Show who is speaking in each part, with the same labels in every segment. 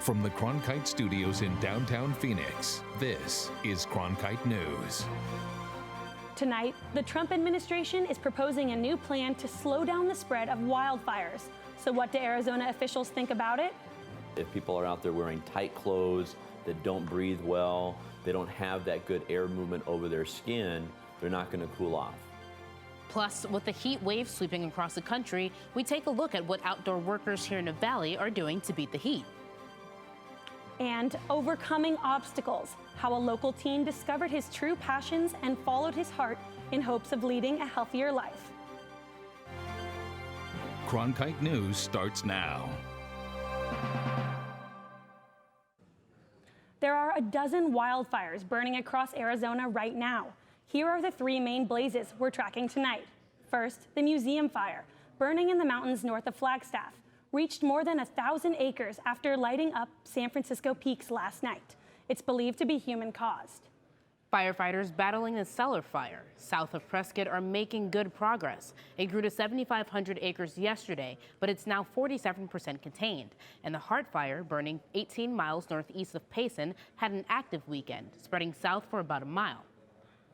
Speaker 1: From the Cronkite studios in downtown Phoenix, this is Cronkite News.
Speaker 2: Tonight, the Trump administration is proposing a new plan to slow down the spread of wildfires. So what do Arizona officials think about it?
Speaker 3: If people are out there wearing tight clothes that don't breathe well, they don't have that good air movement over their skin, they're not going to cool off.
Speaker 4: Plus, with the heat wave sweeping across the country, we take a look at what outdoor workers here in the Valley are doing to beat the heat.
Speaker 2: And overcoming obstacles, how a local teen discovered his true passions and followed his heart in hopes of leading a healthier life.
Speaker 1: Cronkite News starts now.
Speaker 2: There are a dozen wildfires burning across Arizona right now. Here are the three main blazes we're tracking tonight. First, the museum fire, burning in the mountains north of Flagstaff, reached more than 1,000 acres after lighting up San Francisco peaks last night. It's believed to be human-caused.
Speaker 4: Firefighters battling the cellar fire south of Prescott are making good progress. It grew to 7,500 acres yesterday, but it's now 47% contained. And the Heart Fire, burning 18 miles northeast of Payson, had an active weekend, spreading south for about a mile.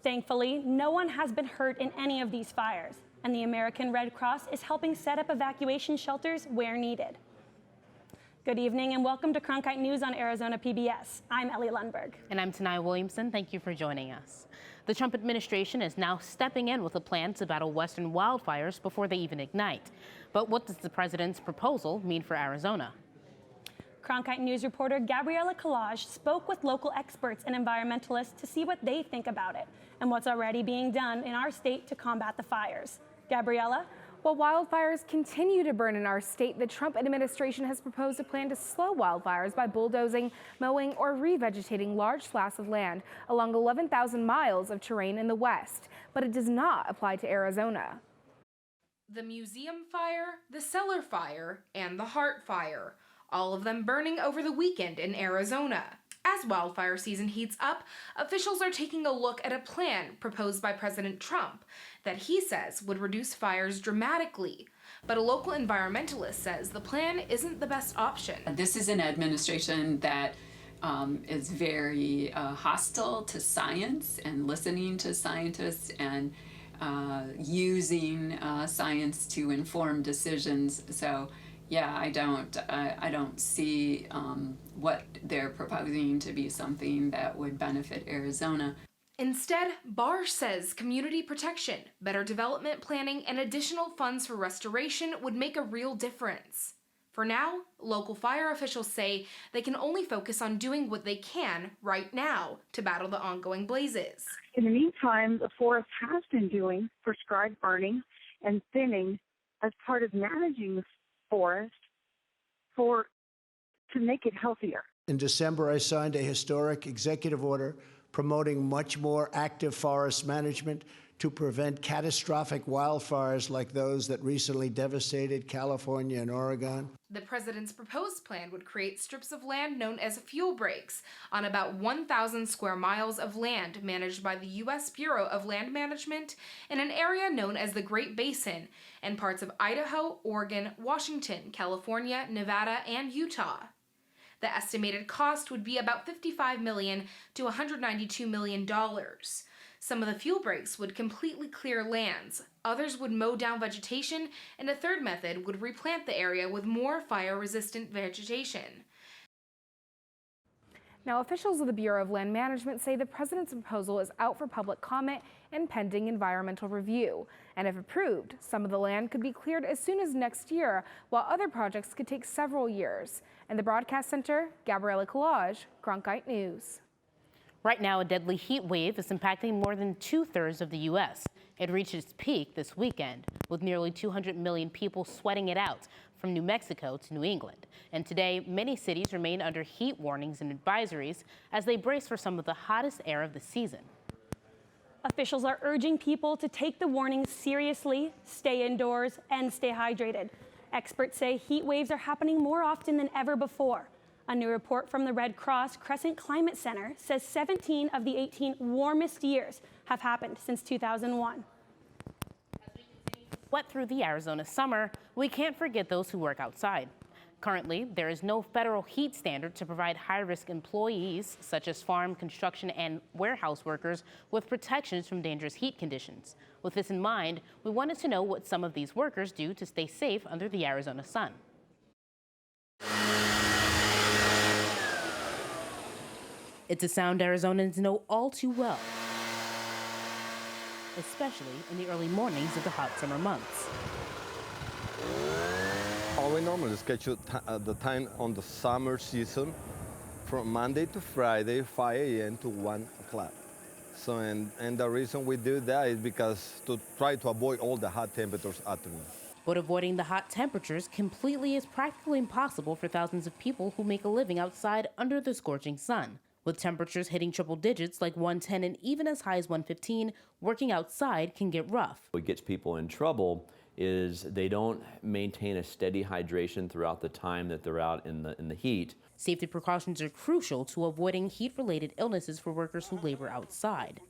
Speaker 2: Thankfully, no one has been hurt in any of these fires, and the American Red Cross is helping set up evacuation shelters where needed. Good evening and welcome to Cronkite News on Arizona PBS. I'm Ellie Lundberg.
Speaker 4: And I'm Tanaya Williamson. Thank you for joining us. The Trump administration is now stepping in with a plan to battle western wildfires before they even ignite. But what does the president's proposal mean for Arizona?
Speaker 2: Cronkite News reporter Gabriella Collage spoke with local experts and environmentalists to see what they think about it and what's already being done in our state to combat the fires. Gabriella?
Speaker 5: While wildfires continue to burn in our state, the Trump administration has proposed a plan to slow wildfires by bulldozing, mowing, or revegetating large swaths of land along 11,000 miles of terrain in the west. But it does not apply to Arizona.
Speaker 6: The museum fire, the cellar fire, and the Heart Fire, all of them burning over the weekend in Arizona. As wildfire season heats up, officials are taking a look at a plan proposed by President Trump that he says would reduce fires dramatically. But a local environmentalist says the plan isn't the best option.
Speaker 7: This is an administration that is very hostile to science and listening to scientists and using science to inform decisions. So yeah, I don't see what they're proposing to be something that would benefit Arizona.
Speaker 6: Instead, Barr says community protection, better development planning, and additional funds for restoration would make a real difference. For now, local fire officials say they can only focus on doing what they can right now to battle the ongoing blazes.
Speaker 8: In the meantime, the forest has been doing prescribed burning and thinning as part of managing the forest to make it healthier.
Speaker 9: In December, I signed a historic executive order promoting much more active forest management to prevent catastrophic wildfires like those that recently devastated California and Oregon.
Speaker 6: The president's proposed plan would create strips of land known as fuel breaks on about 1,000 square miles of land managed by the U.S. Bureau of Land Management in an area known as the Great Basin and parts of Idaho, Oregon, Washington, California, Nevada, and Utah. The estimated cost would be about $55 million to $192 million. Some of the fuel breaks would completely clear lands, others would mow down vegetation, and a third method would replant the area with more fire-resistant vegetation.
Speaker 5: Now, officials of the Bureau of Land Management say the president's proposal is out for public comment and pending environmental review. And if approved, some of the land could be cleared as soon as next year, while other projects could take several years. In the broadcast center, Gabriella Collage, Cronkite News.
Speaker 4: Right now, a deadly heat wave is impacting more than 2/3 of the U.S. It reached its peak this weekend, with nearly 200 million people sweating it out from New Mexico to New England. And today, many cities remain under heat warnings and advisories as they brace for some of the hottest air of the season.
Speaker 2: Officials are urging people to take the warnings seriously, stay indoors, and stay hydrated. Experts say heat waves are happening more often than ever before. A new report from the Red Cross Crescent Climate Center says 17 of the 18 warmest years have happened since 2001.
Speaker 4: As we continue to sweat through the Arizona summer, we can't forget those who work outside. Currently, there is no federal heat standard to provide high-risk employees, such as farm, construction, and warehouse workers, with protections from dangerous heat conditions. With this in mind, we wanted to know what some of these workers do to stay safe under the Arizona sun. It's a sound Arizonans know all too well, especially in the early mornings of the hot summer months.
Speaker 10: We normally schedule the time on the summer season from Monday to Friday, 5 a.m. to 1 o'clock. So, and the reason we do that is because to try to avoid all the hot temperatures afternoon.
Speaker 4: But avoiding the hot temperatures completely is practically impossible for thousands of people who make a living outside under the scorching sun. With temperatures hitting triple digits like 110 and even as high as 115, working outside can get rough.
Speaker 3: What gets people in trouble is they don't maintain a steady hydration throughout the time that they're out in the heat.
Speaker 4: Safety precautions are crucial to avoiding heat-related illnesses for workers who labor outside.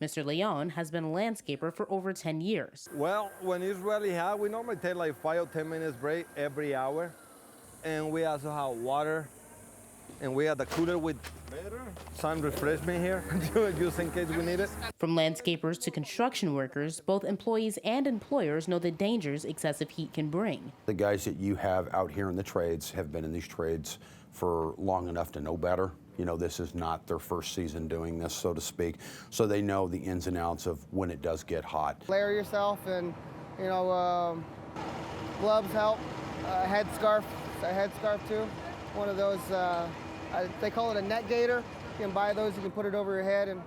Speaker 4: Mr. Leon has been a landscaper for over 10 years.
Speaker 10: Well, when it's really hot, we normally take like 5 or 10 minutes break every hour. And we also have water. And we have the cooler with some refreshment here, just in case we need it.
Speaker 4: From landscapers to construction workers, both employees and employers know the dangers excessive heat can bring.
Speaker 11: The guys that you have out here in the trades have been in these trades for long enough to know better. You know, this is not their first season doing this, so to speak. So they know the ins and outs of when it does get hot.
Speaker 12: Layer yourself, and, you know, gloves help, headscarf too. One of those, they call it a net gaiter. You can buy those, you can put it over your head and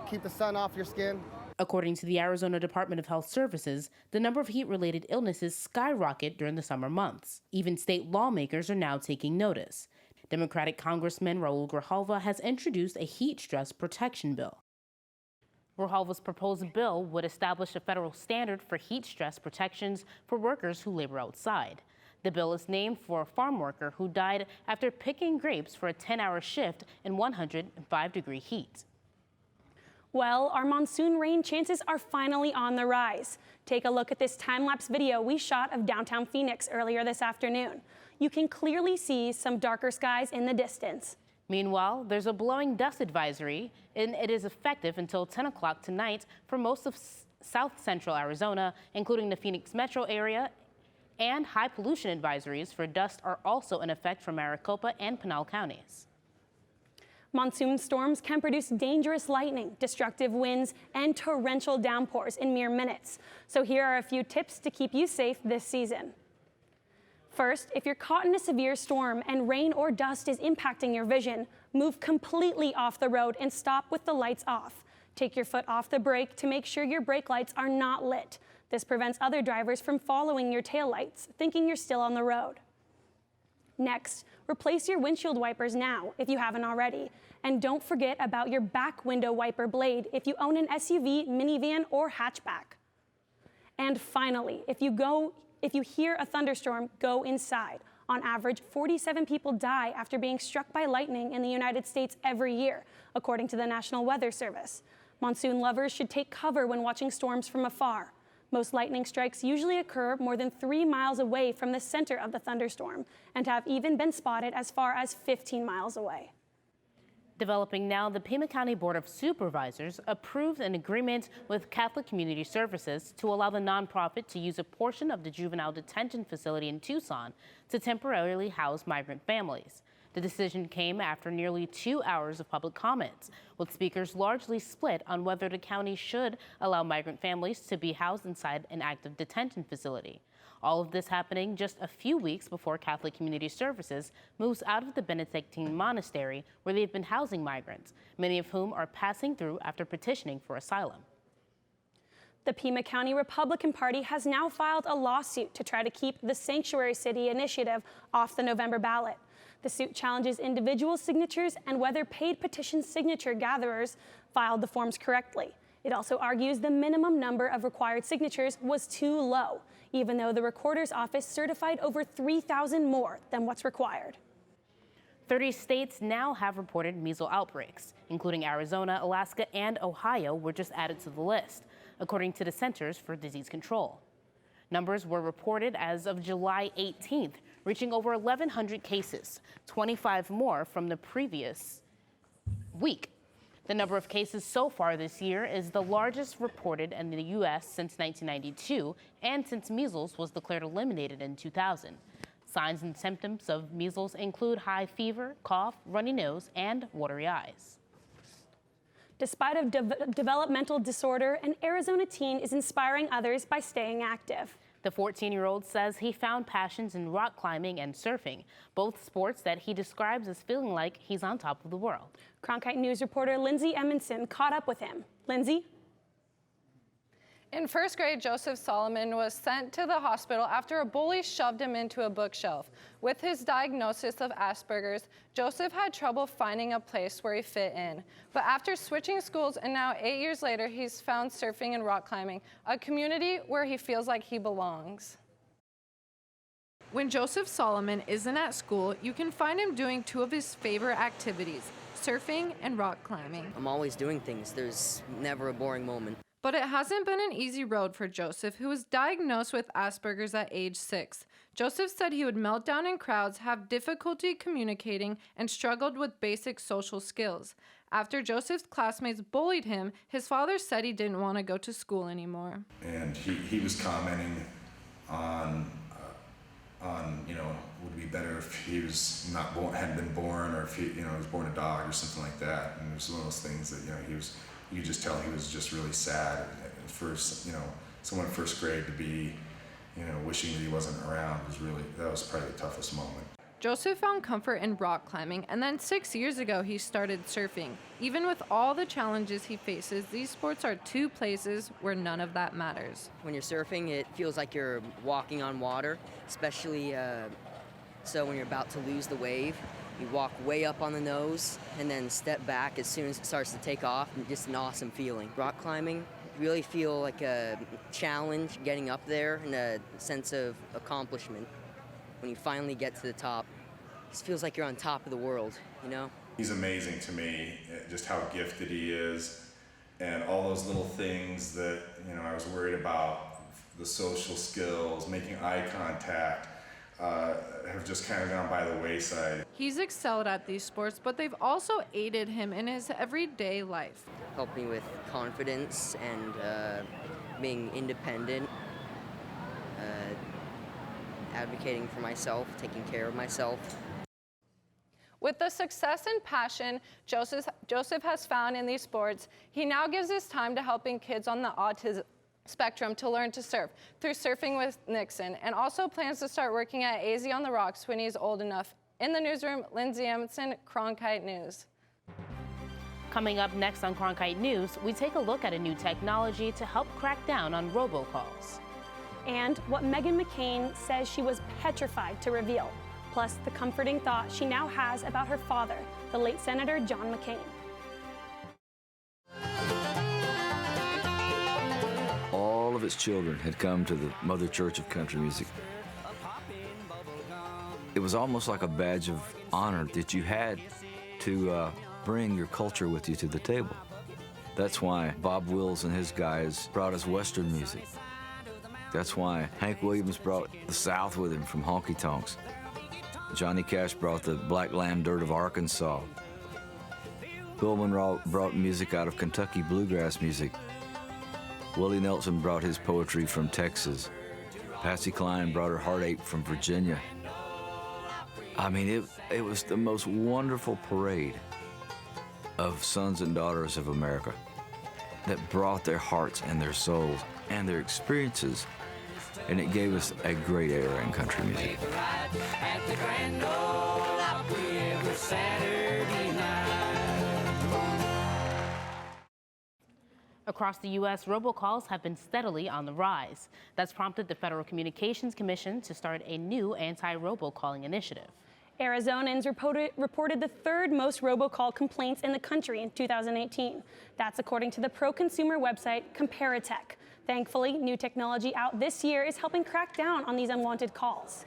Speaker 12: keep the sun off your skin.
Speaker 4: According to the Arizona Department of Health Services, the number of heat-related illnesses skyrocket during the summer months. Even state lawmakers are now taking notice. Democratic Congressman Raul Grijalva has introduced a heat stress protection bill. Grijalva's proposed bill would establish a federal standard for heat stress protections for workers who labor outside. The bill is named for a farm worker who died after picking grapes for a 10-hour shift in 105-degree heat.
Speaker 2: Well, our monsoon rain chances are finally on the rise. Take a look at this time-lapse video we shot of downtown Phoenix earlier this afternoon. You can clearly see some darker skies in the distance.
Speaker 4: Meanwhile, there's a blowing dust advisory, and it is effective until 10 o'clock tonight for most of south central Arizona, including the Phoenix metro area, and high pollution advisories for dust are also in effect for Maricopa and Pinal counties.
Speaker 2: Monsoon storms can produce dangerous lightning, destructive winds, and torrential downpours in mere minutes. So here are a few tips to keep you safe this season. First, if you're caught in a severe storm and rain or dust is impacting your vision, move completely off the road and stop with the lights off. Take your foot off the brake to make sure your brake lights are not lit. This prevents other drivers from following your taillights, thinking you're still on the road. Next, replace your windshield wipers now if you haven't already. And don't forget about your back window wiper blade if you own an SUV, minivan, or hatchback. And finally, if you hear a thunderstorm, go inside. On average, 47 people die after being struck by lightning in the United States every year, according to the National Weather Service. Monsoon lovers should take cover when watching storms from afar. Most lightning strikes usually occur more than 3 miles away from the center of the thunderstorm and have even been spotted as far as 15 miles away.
Speaker 4: Developing now, the Pima County Board of Supervisors approved an agreement with Catholic Community Services to allow the nonprofit to use a portion of the juvenile detention facility in Tucson to temporarily house migrant families. The decision came after nearly 2 hours of public comments, with speakers largely split on whether the county should allow migrant families to be housed inside an active detention facility. All of this happening just a few weeks before Catholic Community Services moves out of the Benedictine monastery where they've been housing migrants, many of whom are passing through after petitioning for asylum.
Speaker 2: The Pima County Republican Party has now filed a lawsuit to try to keep the Sanctuary City initiative off the November ballot. The suit challenges individual signatures and whether paid petition signature gatherers filed the forms correctly. It also argues the minimum number of required signatures was too low, even though the recorder's office certified over 3,000 more than what's required.
Speaker 4: 30 states now have reported measles outbreaks, including Arizona, Alaska, and Ohio were just added to the list, according to the Centers for Disease Control. Numbers were reported as of July 18th, reaching over 1,100 cases, 25 more from the previous week. The number of cases so far this year is the largest reported in the U.S. since 1992 and since measles was declared eliminated in 2000. Signs and symptoms of measles include high fever, cough, runny nose, and watery eyes.
Speaker 2: Despite a developmental disorder, an Arizona teen is inspiring others by staying active.
Speaker 4: The 14-year-old says he found passions in rock climbing and surfing, both sports that he describes as feeling like he's on top of the world.
Speaker 2: Cronkite News reporter Lindsay Emonson caught up with him. Lindsay?
Speaker 13: In first grade, Joseph Solomon was sent to the hospital after a bully shoved him into a bookshelf. With his diagnosis of Asperger's, Joseph had trouble finding a place where he fit in. But after switching schools and now 8 years later, he's found surfing and rock climbing, a community where he feels like he belongs. When Joseph Solomon isn't at school, you can find him doing two of his favorite activities, surfing and rock climbing.
Speaker 14: I'm always doing things. There's never a boring moment.
Speaker 13: But it hasn't been an easy road for Joseph, who was diagnosed with Asperger's at age 6. Joseph said he would melt down in crowds, have difficulty communicating, and struggled with basic social skills. After Joseph's classmates bullied him, his father said he didn't want to go to school anymore.
Speaker 15: And he was commenting on would it be better if he was not born, hadn't been born, or if he was born a dog or something like that. And it was one of those things that you could just tell he was just really sad. At first, someone in first grade to be, wishing that he wasn't around that was probably the toughest moment.
Speaker 13: Joseph found comfort in rock climbing, and then 6 years ago he started surfing. Even with all the challenges he faces, these sports are two places where none of that matters.
Speaker 14: When you're surfing, it feels like you're walking on water, especially so when you're about to lose the wave. You walk way up on the nose and then step back as soon as it starts to take off, and just an awesome feeling. Rock climbing, really feel like a challenge getting up there and a sense of accomplishment. When you finally get to the top, it just feels like you're on top of the world,
Speaker 15: He's amazing to me, just how gifted he is, and all those little things that, I was worried about, the social skills, making eye contact, have just kind of gone by the wayside.
Speaker 13: He's excelled at these sports, but they've also aided him in his everyday life.
Speaker 14: Helped me with confidence and being independent, advocating for myself, taking care of myself.
Speaker 13: With the success and passion Joseph has found in these sports, he now gives his time to helping kids on the autism spectrum to learn to surf through Surfing with Nixon, and also plans to start working at AZ on the Rocks when he's old enough. In the newsroom, Lindsay Emerson, Cronkite News.
Speaker 4: Coming up next on Cronkite News, we take a look at a new technology to help crack down on robocalls.
Speaker 2: And what Meghan McCain says she was petrified to reveal, plus the comforting thought she now has about her father, the late Senator John McCain.
Speaker 16: All of its children had come to the Mother Church of Country Music. It was almost like a badge of honor that you had to bring your culture with you to the table. That's why Bob Wills and his guys brought us Western music. That's why Hank Williams brought the South with him from honky tonks. Johnny Cash brought the black land dirt of Arkansas. Bill Monroe brought music out of Kentucky bluegrass music. Willie Nelson brought his poetry from Texas. Patsy Cline brought her heartache from Virginia. I mean, it was the most wonderful parade of sons and daughters of America that brought their hearts and their souls and their experiences, and it gave us a great era in country music.
Speaker 4: Across the U.S., robocalls have been steadily on the rise. That's prompted the Federal Communications Commission to start a new anti-robocalling initiative.
Speaker 2: Arizonans reported the third most robocall complaints in the country in 2018. That's according to the pro-consumer website Comparitech. Thankfully, new technology out this year is helping crack down on these unwanted calls.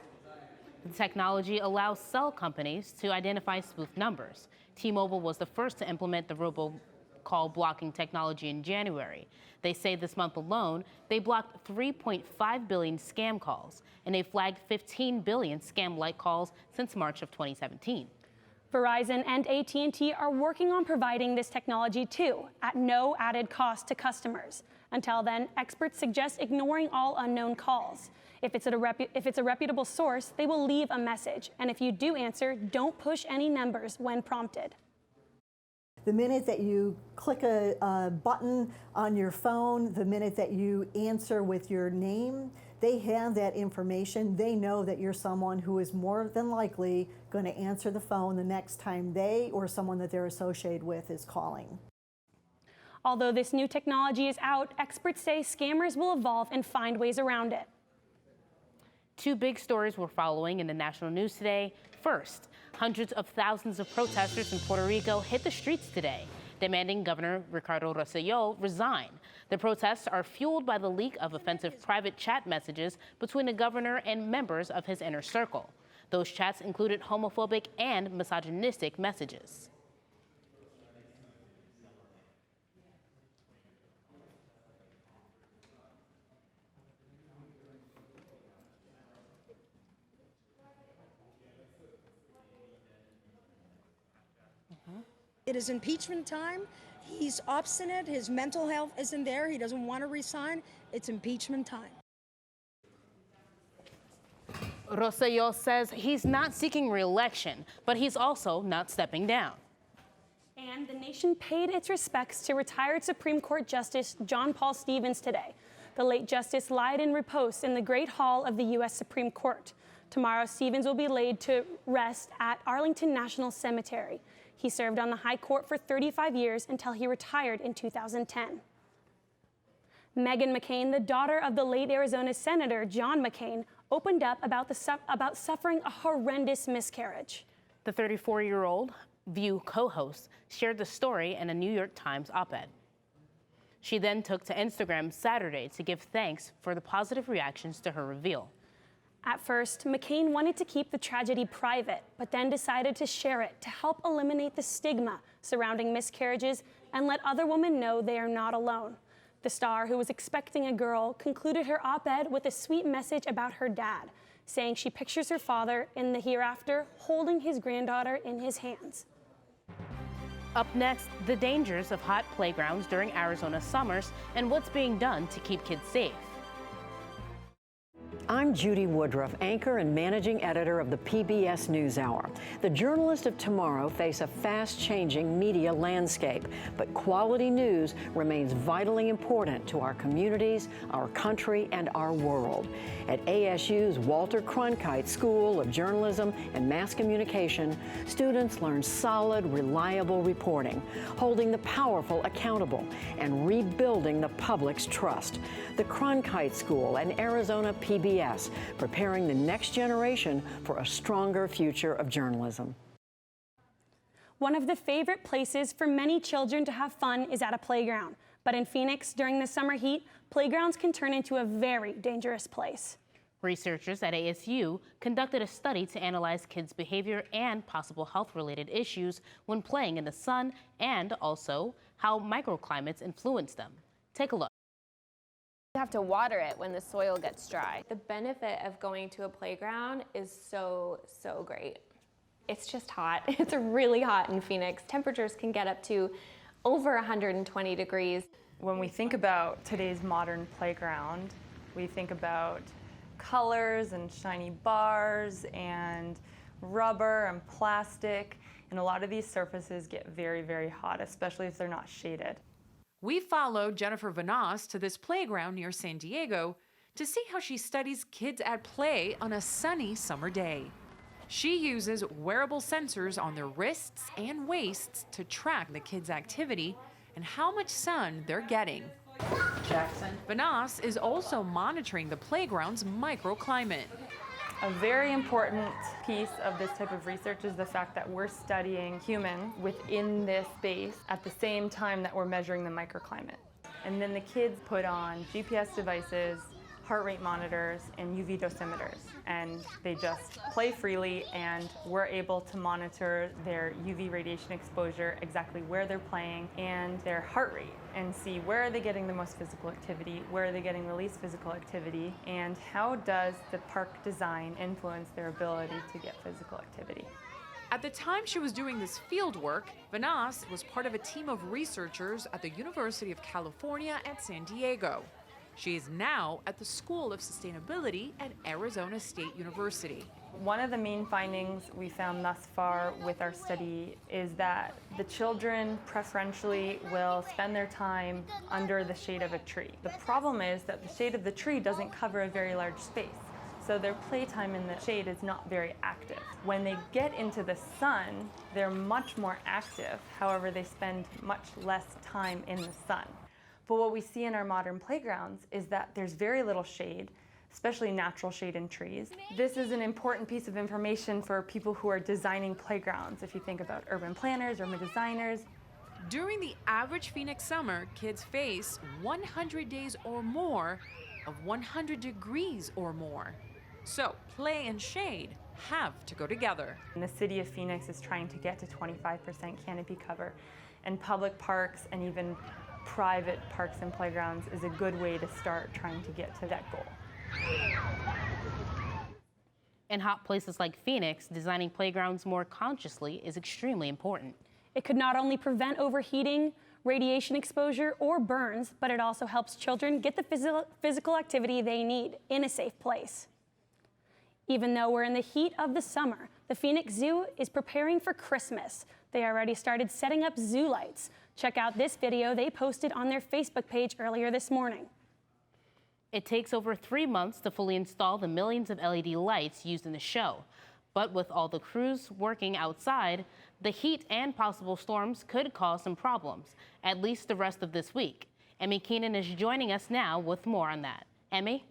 Speaker 4: The technology allows cell companies to identify spoof numbers. T-Mobile was the first to implement the call blocking technology in January. They say this month alone, they blocked 3.5 billion scam calls, and they flagged 15 billion scam-like calls since March of 2017.
Speaker 2: Verizon and AT&T are working on providing this technology too, at no added cost to customers. Until then, experts suggest ignoring all unknown calls. If it's a reputable source, they will leave a message. And if you do answer, don't push any numbers when prompted.
Speaker 17: The minute that you click a button on your phone, the minute that you answer with your name, they have that information. They know that you're someone who is more than likely going to answer the phone the next time they or someone that they're associated with is calling.
Speaker 2: Although this new technology is out, experts say scammers will evolve and find ways around it.
Speaker 4: Two big stories we're following in the national news today. First, hundreds of thousands of protesters in Puerto Rico hit the streets today, demanding Governor Ricardo Rosselló resign. The protests are fueled by the leak of offensive private chat messages between the governor and members of his inner circle. Those chats included homophobic and misogynistic messages.
Speaker 18: It is impeachment time. He's obstinate. His mental health isn't there. He doesn't want to resign. It's impeachment time.
Speaker 4: Rosselló says he's not seeking re-election, but he's also not stepping down.
Speaker 2: And the nation paid its respects to retired Supreme Court Justice John Paul Stevens today. The late justice lied in repose in the Great Hall of the U.S. Supreme Court. Tomorrow, Stevens will be laid to rest at Arlington National Cemetery. He served on the High Court for 35 years until he retired in 2010. Meghan McCain, the daughter of the late Arizona Senator John McCain, opened up about suffering a horrendous miscarriage.
Speaker 4: The 34-year-old View co-host shared the story in a New York Times op-ed. She then took to Instagram Saturday to give thanks for the positive reactions to her reveal.
Speaker 2: At first, McCain wanted to keep the tragedy private, but then decided to share it to help eliminate the stigma surrounding miscarriages and let other women know they are not alone. The star, who was expecting a girl, concluded her op-ed with a sweet message about her dad, saying she pictures her father in the hereafter holding his granddaughter in his hands.
Speaker 4: Up next, the dangers of hot playgrounds during Arizona summers and what's being done to keep kids safe.
Speaker 19: I'm Judy Woodruff, anchor and managing editor of the PBS NewsHour. The journalists of tomorrow face a fast-changing media landscape, but quality news remains vitally important to our communities, our country, and our world. At ASU's Walter Cronkite School of Journalism and Mass Communication, students learn solid, reliable reporting, holding the powerful accountable, and rebuilding the public's trust. The Cronkite School and Arizona PBS, preparing the next generation for a stronger future of journalism.
Speaker 2: One of the favorite places for many children to have fun is at a playground. But in Phoenix, during the summer heat, playgrounds can turn into a very dangerous place.
Speaker 4: Researchers at ASU conducted a study to analyze kids' behavior and possible health-related issues when playing in the sun, and also how microclimates influence them. Take a look.
Speaker 20: You have to water it when the soil gets dry. The benefit of going to a playground is so great. It's just hot. It's really hot in Phoenix. Temperatures can get up to over 120 degrees.
Speaker 21: When we think about today's modern playground, we think about colors and shiny bars and rubber and plastic, and a lot of these surfaces get very hot, especially if they're not shaded.
Speaker 22: We followed Jennifer Vanas to this playground near San Diego to see how she studies kids at play on a sunny summer day. She uses wearable sensors on their wrists and waists to track the kids' activity and how much sun they're getting.
Speaker 21: Jackson.
Speaker 22: Vanas is also monitoring the playground's microclimate.
Speaker 21: A very important piece of this type of research is the fact that we're studying humans within this space at the same time that we're measuring the microclimate. And then the kids put on GPS devices, heart rate monitors and UV dosimeters, and they just play freely, and we're able to monitor their UV radiation exposure, exactly where they're playing, and their heart rate, and see where are they getting the most physical activity, where are they getting the least physical activity, and how does the park design influence their ability to get physical activity.
Speaker 22: At the time she was doing this field work, Vanasse was part of a team of researchers at the University of California at San Diego. She is now at the School of Sustainability at Arizona State University.
Speaker 21: One of the main findings we found thus far with our study is that the children preferentially will spend their time under the shade of a tree. The problem is that the shade of the tree doesn't cover a very large space, so their playtime in the shade is not very active. When they get into the sun, they're much more active. However, they spend much less time in the sun. But what we see in our modern playgrounds is that there's very little shade, especially natural shade in trees. This is an important piece of information for people who are designing playgrounds. If you think about urban planners, urban designers.
Speaker 22: During the average Phoenix summer, kids face 100 days or more of 100 degrees or more. So play and shade have to go together.
Speaker 21: And the city of Phoenix is trying to get to 25% canopy cover, and public parks and even private parks and playgrounds is a good way to start trying to get to that goal.
Speaker 4: In hot places like Phoenix, designing playgrounds more consciously is extremely important.
Speaker 2: It could not only prevent overheating, radiation exposure, or burns, but it also helps children get the physical activity they need in a safe place. Even though we're in the heat of the summer, the Phoenix Zoo is preparing for Christmas. They already started setting up zoo lights. Check out this video they posted on their Facebook page earlier this morning.
Speaker 4: It takes over 3 months to fully install the millions of LED lights used in the show. But with all the crews working outside, the heat and possible storms could cause some problems, at least the rest of this week. Emmy Keenan is joining us now with more on that. Emmy?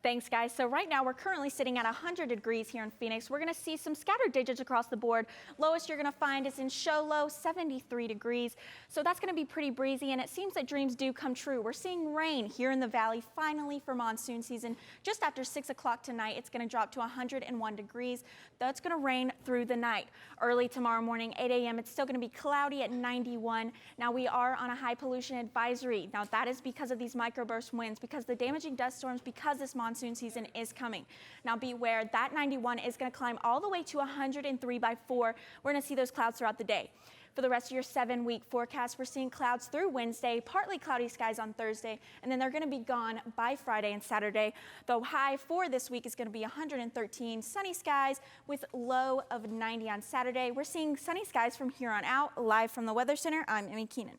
Speaker 1: Thanks, guys. So right now we're currently sitting at 100 degrees here in Phoenix. We're going to see some scattered digits across the board. Lowest you're going to find is in Show Low, 73 degrees. So that's going to be pretty breezy, and it seems that dreams do come true. We're seeing rain here in the valley finally for monsoon season. Just after 6 o'clock tonight, it's going to drop to 101 degrees. That's going to rain through the night. Early tomorrow morning, 8 a.m., it's still going to be cloudy at 91. Now we are on a high pollution advisory. Now that is because of these microburst winds, because the damaging dust storms, because this monsoon season is coming. Now beware, that 91 is going to climb all the way to 103 by 4. We're going to see those clouds throughout the day. For the rest of your 7-week forecast, we're seeing clouds through Wednesday, partly cloudy skies on Thursday, and then they're going to be gone by Friday and Saturday. The high for this week is going to be 113, sunny skies with low of 90 on Saturday. We're seeing sunny skies from here on out. Live from the Weather Center, I'm Emmy Keenan.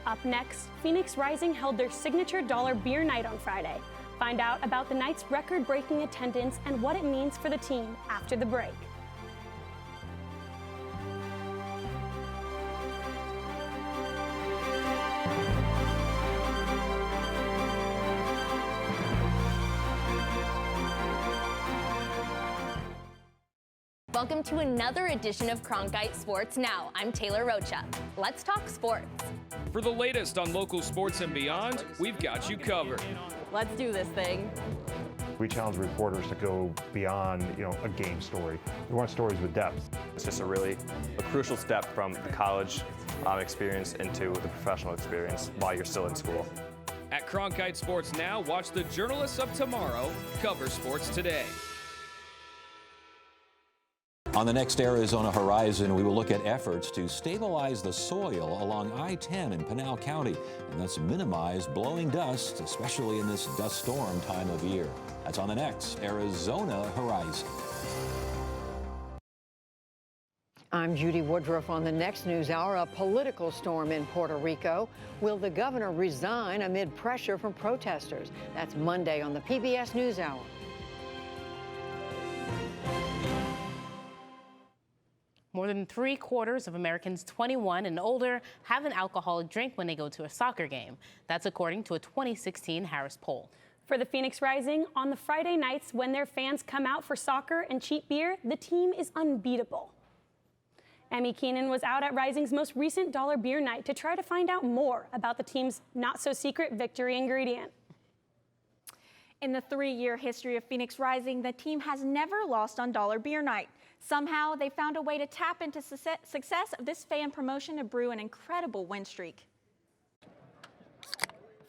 Speaker 2: Up next, Phoenix Rising held their signature dollar beer night on Friday. Find out about the night's record-breaking attendance and what it means for the team after the break.
Speaker 7: Welcome to another edition of Cronkite Sports Now. I'm Taylor Rocha. Let's talk sports.
Speaker 23: For the latest on local sports and beyond, we've got you covered.
Speaker 7: Let's do this thing.
Speaker 24: We challenge reporters to go beyond, a game story. We want stories with depth.
Speaker 25: It's just a crucial step from the college experience into the professional experience while you're still in school.
Speaker 23: At Cronkite Sports Now, watch the journalists of tomorrow cover sports today.
Speaker 26: On the next Arizona Horizon, we will look at efforts to stabilize the soil along I-10 in Pinal County and thus minimize blowing dust, especially in this dust storm time of year. That's on the next Arizona Horizon.
Speaker 19: I'm Judy Woodruff. On the next News Hour, a political storm in Puerto Rico. Will the governor resign amid pressure from protesters? That's Monday on the PBS NewsHour.
Speaker 4: More than 3/4 of Americans 21 and older have an alcoholic drink when they go to a soccer game. That's according to a 2016 Harris poll.
Speaker 2: For the Phoenix Rising, on the Friday nights when their fans come out for soccer and cheap beer, the team is unbeatable. Emmy Keenan was out at Rising's most recent Dollar Beer Night to try to find out more about the team's not-so-secret victory ingredient.
Speaker 1: In the 3-year history of Phoenix Rising, the team has never lost on Dollar Beer Night. Somehow, they found a way to tap into success of this fan promotion to brew an incredible win streak.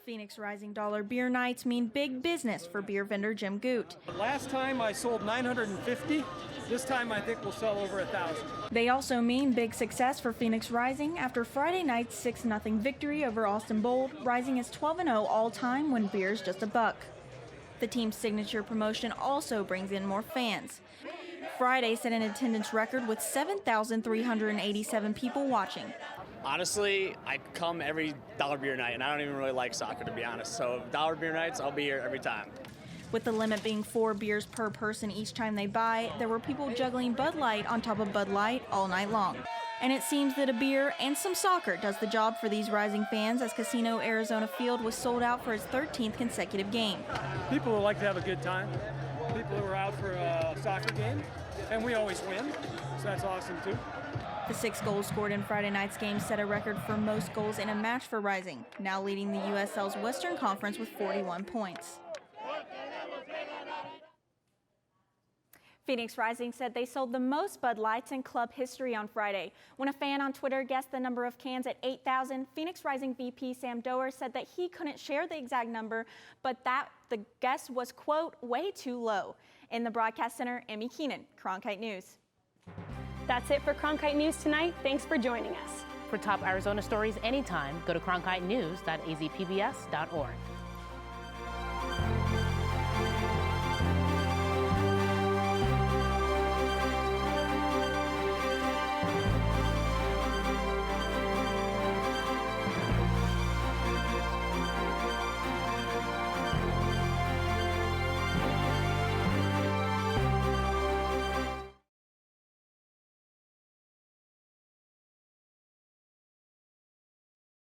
Speaker 1: Phoenix Rising Dollar Beer Nights mean big business for beer vendor Jim Goot.
Speaker 3: Last time I sold 950. This time I think we'll sell over 1,000.
Speaker 1: They also mean big success for Phoenix Rising after Friday night's 6-0 victory over Austin Bold. Rising is 12-0 all-time when beer is just $1. The team's signature promotion also brings in more fans. Friday set an attendance record with 7,387 people watching.
Speaker 5: Honestly, I come every Dollar Beer Night, and I don't even really like soccer, to be honest. So Dollar Beer Nights, I'll be here every time.
Speaker 1: With the limit being 4 beers per person each time they buy, there were people juggling Bud Light on top of Bud Light all night long. And it seems that a beer and some soccer does the job for these Rising fans, as Casino Arizona Field was sold out for its 13th consecutive game.
Speaker 3: People who like to have a good time, people who are out for a soccer game, and we always win, so that's awesome too.
Speaker 1: The 6 goals scored in Friday night's game set a record for most goals in a match for Rising, now leading the USL's Western Conference with 41 points. Phoenix Rising said they sold the most Bud Lights in club history on Friday. When a fan on Twitter guessed the number of cans at 8,000, Phoenix Rising VP Sam Doer said that he couldn't share the exact number, but that the guess was, quote, way too low. In the broadcast center, Emmy Keenan, Cronkite News.
Speaker 2: That's it for Cronkite News tonight. Thanks for joining us.
Speaker 4: For top Arizona stories anytime, go to cronkitenews.azpbs.org.